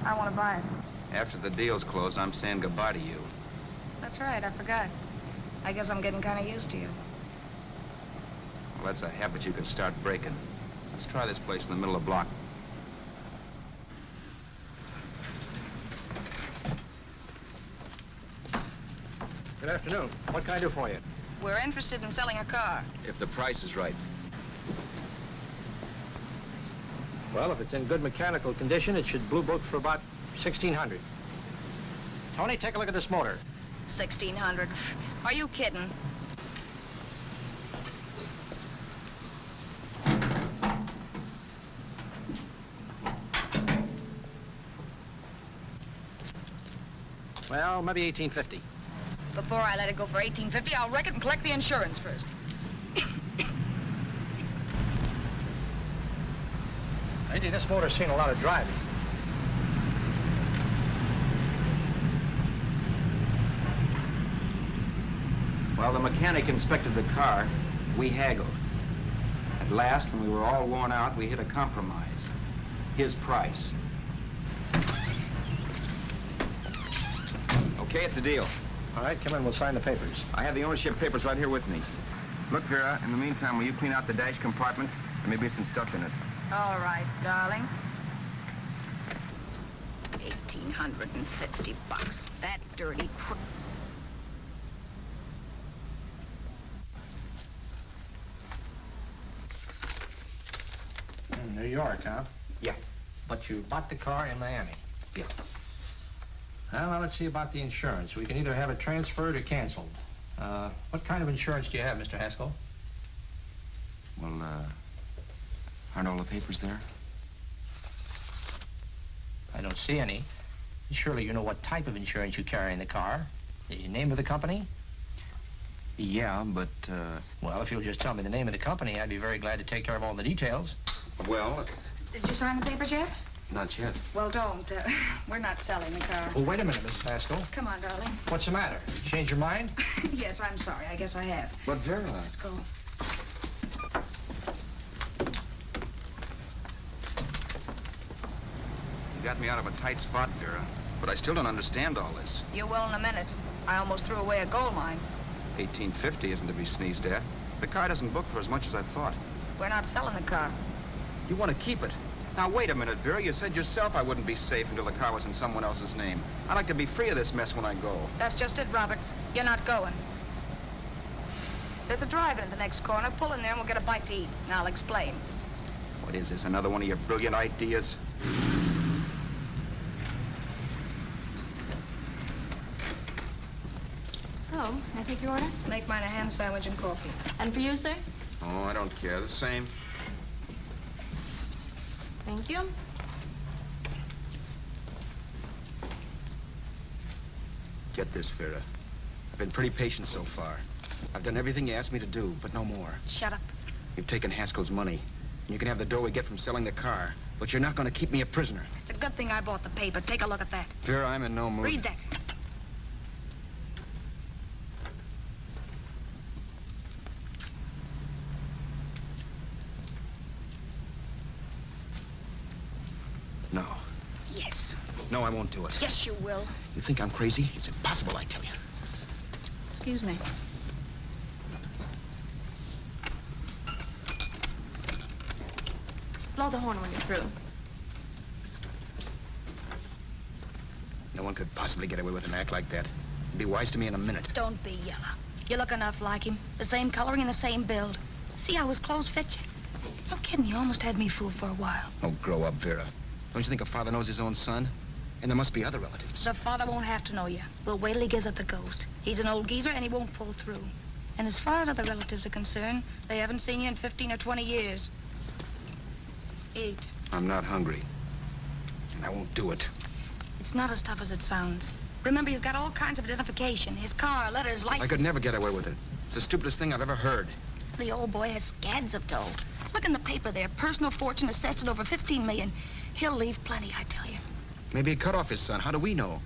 I want to buy it. After the deal's closed, I'm saying goodbye to you. That's right, I forgot. I guess I'm getting kind of used to you. Well, that's a habit you can start breaking. Let's try this place in the middle of the block. Good afternoon. What can I do for you? We're interested in selling a car. If the price is right. Well, if it's in good mechanical condition, it should blue book for about $1,600. Tony, take a look at this motor. 1,600. Are you kidding? Well, maybe 1850. Before I let it go for 1850, I'll wreck it and collect the insurance first. Lady, this motor's seen a lot of driving. While the mechanic inspected the car, we haggled. At last, when we were all worn out, we hit a compromise. His price. Okay, it's a deal. All right, come in, we'll sign the papers. I have the ownership papers right here with me. Look, Vera, in the meantime, will you clean out the dash compartment? There may be some stuff in it. All right, darling. 1,850 bucks. That dirty crook. New York, huh? Yeah. But you bought the car in Miami? Yeah. Well, now let's see about the insurance. We can either have it transferred or canceled. What kind of insurance do you have, Mr. Haskell? Well, aren't all the papers there? I don't see any. Surely you know what type of insurance you carry in the car. The name of the company? Yeah, but, Well, if you'll just tell me the name of the company, I'd be very glad to take care of all the details. well, Did you sign the papers yet? not yet. Well, don't. We're not selling the car. Well, wait a minute, Mrs. Haskell. Come on, darling. What's the matter? Change your mind? Yes, I'm sorry. I guess I have. But, Vera... Let's go. You got me out of a tight spot, Vera. But I still don't understand all this. You will in a minute. I almost threw away a gold mine. 1850 isn't to be sneezed at. The car doesn't book for as much as I thought. We're not selling the car. You want to keep it. Now, wait a minute, Vera. You said yourself I wouldn't be safe until the car was in someone else's name. I'd like to be free of this mess when I go. That's just it, Roberts. You're not going. There's a drive-in at the next corner. Pull in there and we'll get a bite to eat. And I'll explain. What is this, another one of your brilliant ideas? Oh, may I take your order? Make mine a ham sandwich and coffee. And for you, sir? Oh, I don't care. The same. Thank you. Get this, Vera. I've been pretty patient so far. I've done everything you asked me to do, but no more. Shut up. You've taken Haskell's money. And you can have the dough we get from selling the car. But you're not going to keep me a prisoner. It's a good thing I bought the paper. Take a look at that. Vera, I'm in no mood. Read that. No. Yes. No, I won't do it. Yes, you will. You think I'm crazy? It's impossible, I tell you. Excuse me. Blow the horn when you're through. No one could possibly get away with an act like that. It'd be wise to me in a minute. Don't be yellow. You look enough like him. The same coloring and the same build. See how his clothes fit you? No kidding, you almost had me fooled for a while. Oh, grow up, Vera. Don't you think a father knows his own son? And there must be other relatives. The father won't have to know you. We'll wait till he gives up the ghost. He's an old geezer and he won't pull through. And as far as other relatives are concerned, they haven't seen you in 15 or 20 years. Eat. I'm not hungry. And I won't do it. It's not as tough as it sounds. Remember, you've got all kinds of identification. His car, letters, license. I could never get away with it. It's the stupidest thing I've ever heard. The old boy has scads of dough. Look in the paper there. Personal fortune assessed at over 15 million. He'll leave plenty, I tell you. Maybe he cut off his son. How do we know?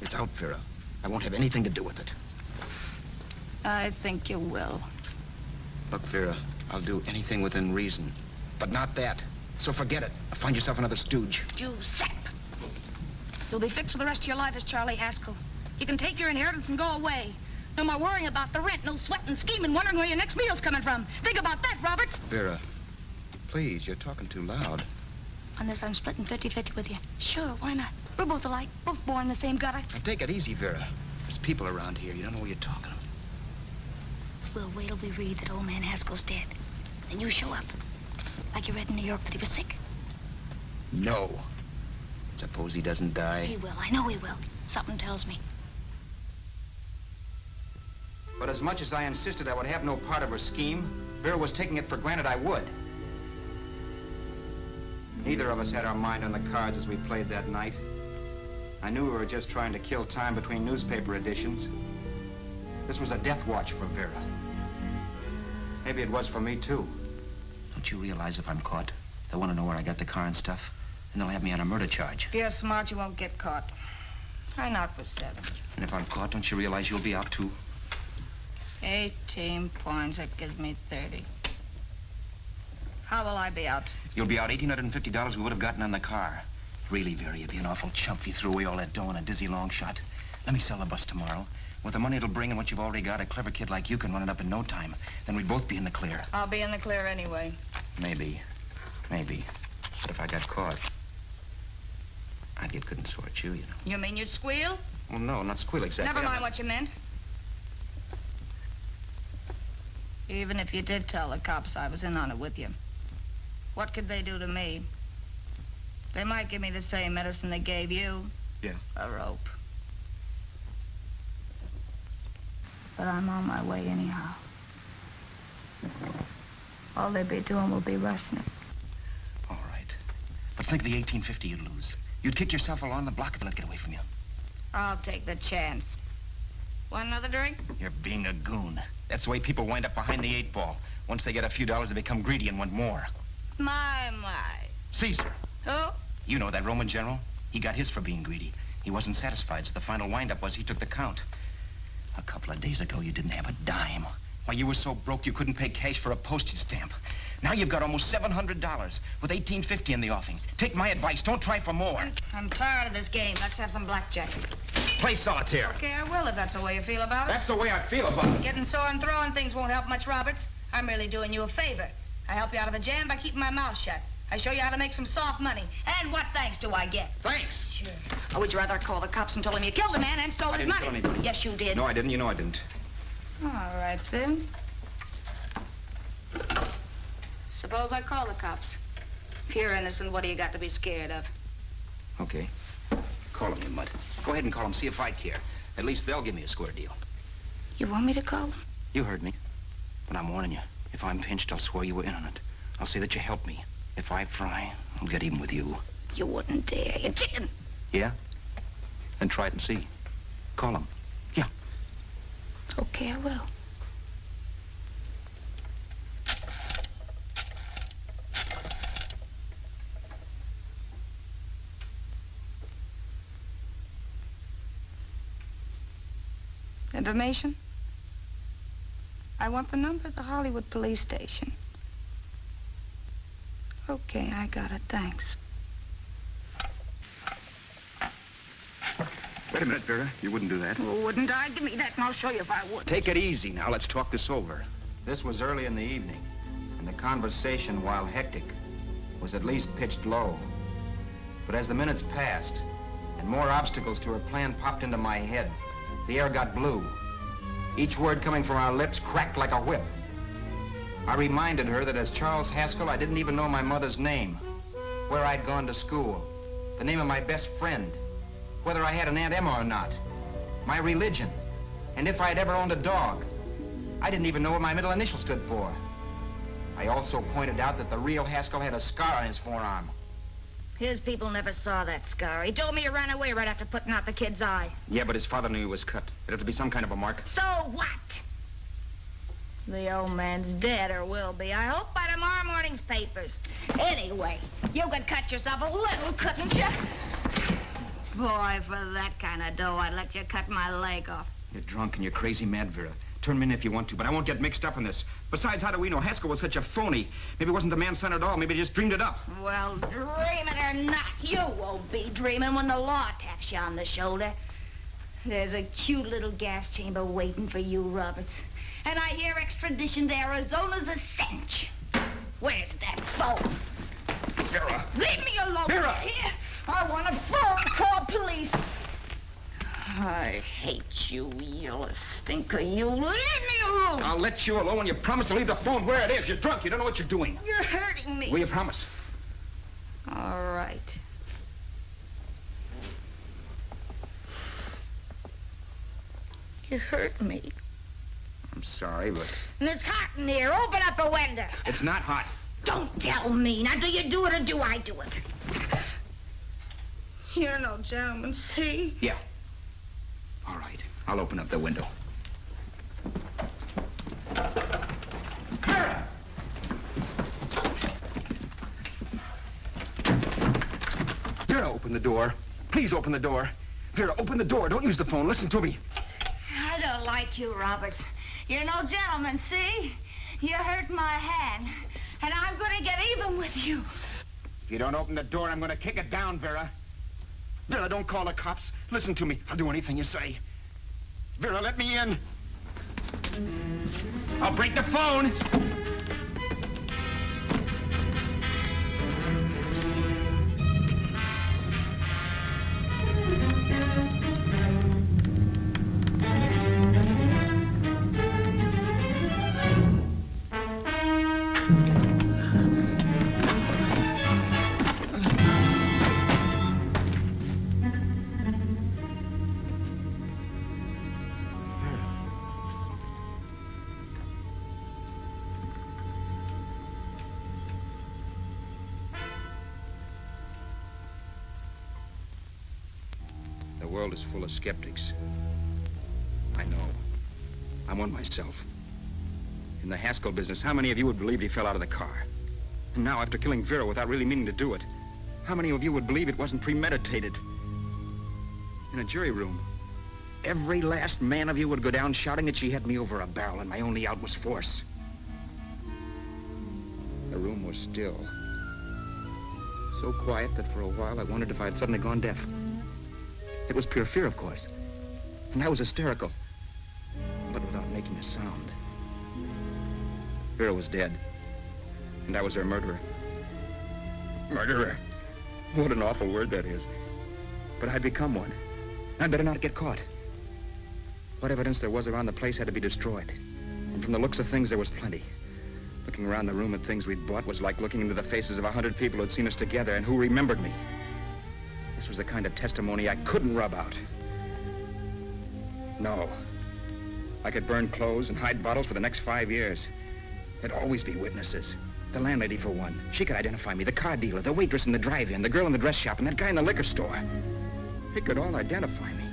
It's out, Vera. I won't have anything to do with it. I think you will. Look, Vera, I'll do anything within reason. But not that. So forget it. Find yourself another stooge. You sap. You'll be fixed for the rest of your life as Charlie Haskell. You can take your inheritance and go away. No more worrying about the rent, no sweating, scheming, wondering where your next meal's coming from. Think about that, Roberts. Vera, please, you're talking too loud. On this, I'm splitting 50-50 with you. Sure, why not? We're both alike, both born in the same gutter. Now, take it easy, Vera. There's people around here. You don't know what you're talking about. We'll wait till we read that old man Haskell's dead. Then you show up. Like you read in New York that he was sick. No. Suppose he doesn't die. He will. I know he will. Something tells me. But as much as I insisted I would have no part of her scheme, Vera was taking it for granted I would. Neither of us had our mind on the cards as we played that night. I knew we were just trying to kill time between newspaper editions. This was a death watch for Vera. Maybe it was for me, too. Don't you realize if I'm caught, they'll want to know where I got the car and stuff, and they'll have me on a murder charge. If you're smart, you won't get caught. I knock for 7. And if I'm caught, don't you realize you'll be out, too? 18 points, that gives me 30. How will I be out? You'll be out $1,850 we would have gotten on the car. Really, Vera, you'd be an awful chump if you threw away all that dough on a dizzy long shot. Let me sell the bus tomorrow. With the money it'll bring and what you've already got, a clever kid like you can run it up in no time. Then we'd both be in the clear. I'll be in the clear anyway. Maybe. Maybe. But if I got caught, I'd get good and sore at you, you know. You mean you'd squeal? Well, no, not squeal exactly. Never mind what you meant. Even if you did tell the cops I was in on it with you, what could they do to me? They might give me the same medicine they gave you. Yeah. A rope. But I'm on my way anyhow. All they'd be doing will be rushing it. All right. But think of the $1,850 you'd lose. You'd kick yourself along the block if they let it get away from you. I'll take the chance. Want another drink? You're being a goon. That's the way people wind up behind the 8 ball. Once they get a few dollars, they become greedy and want more. My. Caesar. Who? You know that Roman general? He got his for being greedy. He wasn't satisfied, so the final wind-up was he took the count. A couple of days ago, you didn't have a dime. Why, you were so broke you couldn't pay cash for a postage stamp. Now you've got almost $700 with $1,850 in the offing. Take my advice. Don't try for more. I'm tired of this game. Let's have some blackjack. Play solitaire. Okay, I will if that's the way you feel about it. That's the way I feel about it. Getting sore and throwing things won't help much, Roberts. I'm really doing you a favor. I help you out of a jam by keeping my mouth shut. I show you how to make some soft money. And what thanks do I get? Thanks. Sure. Or would you rather call the cops and tell them you killed the man and stole his money? I didn't kill anybody. Yes, you did. No, I didn't. You know I didn't. All right, then. Suppose I call the cops. If you're innocent, what do you got to be scared of? Okay. Call them, you mud. Go ahead and call them, see if I care. At least they'll give me a square deal. You want me to call them? You heard me. But I'm warning you. If I'm pinched, I'll swear you were in on it. I'll say that you helped me. If I fry, I'll get even with you. You wouldn't dare, you chicken. Yeah? Then try it and see. Call them. Yeah. Okay, I will. Information? I want the number of the Hollywood police station. Okay, I got it, thanks. Wait a minute, Vera. You wouldn't do that. Wouldn't I? Give me that and I'll show you if I would. Take it easy now. Let's talk this over. This was early in the evening, and the conversation, while hectic, was at least pitched low. But as the minutes passed, and more obstacles to her plan popped into my head, the air got blue. Each word coming from our lips cracked like a whip. I reminded her that as Charles Haskell, I didn't even know my mother's name, where I'd gone to school, the name of my best friend, whether I had an Aunt Emma or not, my religion, and if I'd ever owned a dog. I didn't even know what my middle initial stood for. I also pointed out that the real Haskell had a scar on his forearm. His people never saw that scar. He told me he ran away right after putting out the kid's eye. Yeah, but his father knew he was cut. It'd have to be some kind of a mark. So what? The old man's dead, or will be. I hope by tomorrow morning's papers. Anyway, you could cut yourself a little, couldn't you? Boy, for that kind of dough, I'd let you cut my leg off. You're drunk and you're crazy mad, Vera. Turn me in if you want to, but I won't get mixed up in this. Besides, how do we know Haskell was such a phony? Maybe he wasn't the man's son at all. Maybe he just dreamed it up. Well, dream it or not, you won't be dreaming when the law taps you on the shoulder. There's a cute little gas chamber waiting for you, Roberts. And I hear extradition to Arizona's a cinch. Where's that phone? Vera! Leave me alone! Vera! Here! I want a phone. Call police. I hate you, you stinker. You leave me alone. I'll let you alone when you promise to leave the phone where it is. You're drunk. You don't know what you're doing. You're hurting me. Will you promise? All right. You hurt me. I'm sorry, but... And it's hot in here. Open up a window. It's not hot. Don't tell me. Now, do you do it or do I do it? You're no gentleman, see? Yeah. All right. I'll open up the window. Vera! Vera, open the door. Please open the door. Vera, open the door. Don't use the phone. Listen to me. I don't like you, Roberts. You're no gentleman, see? You hurt my hand, and I'm gonna get even with you. If you don't open the door, I'm gonna kick it down, Vera. Vera, don't call the cops. Listen to me. I'll do anything you say. Vera, let me in. I'll break the phone. The world is full of skeptics. I know. I'm one myself. In the Haskell business, how many of you would believe he fell out of the car? And now, after killing Vera without really meaning to do it, how many of you would believe it wasn't premeditated? In a jury room, every last man of you would go down shouting that she had me over a barrel and my only out was force. The room was still. So quiet that for a while I wondered if I had suddenly gone deaf. It was pure fear, of course. And I was hysterical, but without making a sound. Vera was dead, and I was her murderer. Murderer? What an awful word that is. But I'd become one. I'd better not get caught. What evidence there was around the place had to be destroyed. And from the looks of things, there was plenty. Looking around the room at things we'd bought was like looking into the faces of 100 people who'd seen us together and who remembered me. This was the kind of testimony I couldn't rub out. No. I could burn clothes and hide bottles for the next 5 years. There'd always be witnesses. The landlady, for one. She could identify me. The car dealer, the waitress in the drive-in, the girl in the dress shop, and that guy in the liquor store. They could all identify me.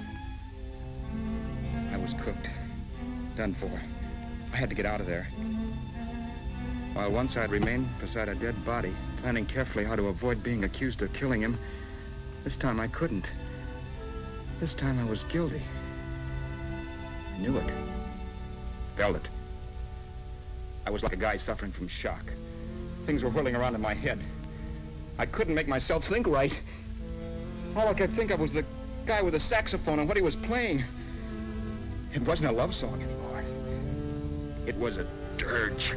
I was cooked. Done for. I had to get out of there. While once I'd remained beside a dead body, planning carefully how to avoid being accused of killing him, this time I couldn't. This time I was guilty. I knew it. Felt it. I was like a guy suffering from shock. Things were whirling around in my head. I couldn't make myself think right. All I could think of was the guy with the saxophone and what he was playing. It wasn't a love song anymore. It was a dirge.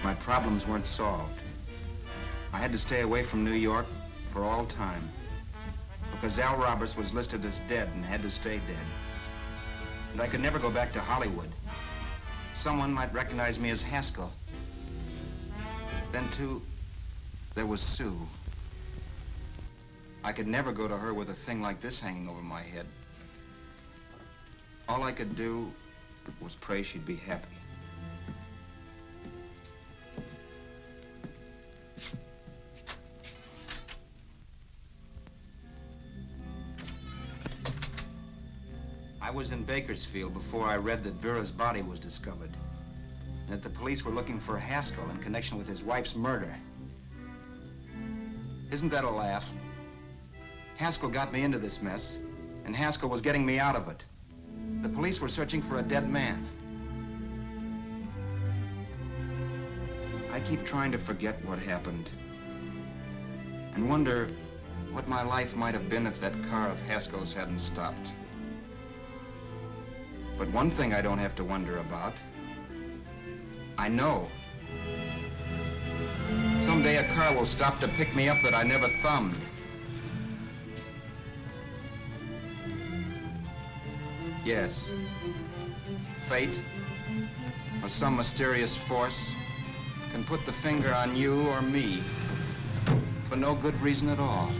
My problems weren't solved. I had to stay away from New York for all time because Al Roberts was listed as dead and had to stay dead. And I could never go back to Hollywood. Someone might recognize me as Haskell. Then, too, there was Sue. I could never go to her with a thing like this hanging over my head. All I could do was pray she'd be happy. I was in Bakersfield before I read that Vera's body was discovered, and that the police were looking for Haskell in connection with his wife's murder. Isn't that a laugh? Haskell got me into this mess, and Haskell was getting me out of it. The police were searching for a dead man. I keep trying to forget what happened. and wonder what my life might have been if that car of Haskell's hadn't stopped. But one thing I don't have to wonder about. I know. Someday a car will stop to pick me up that I never thumbed. Yes. Fate, or some mysterious force, can put the finger on you or me for no good reason at all.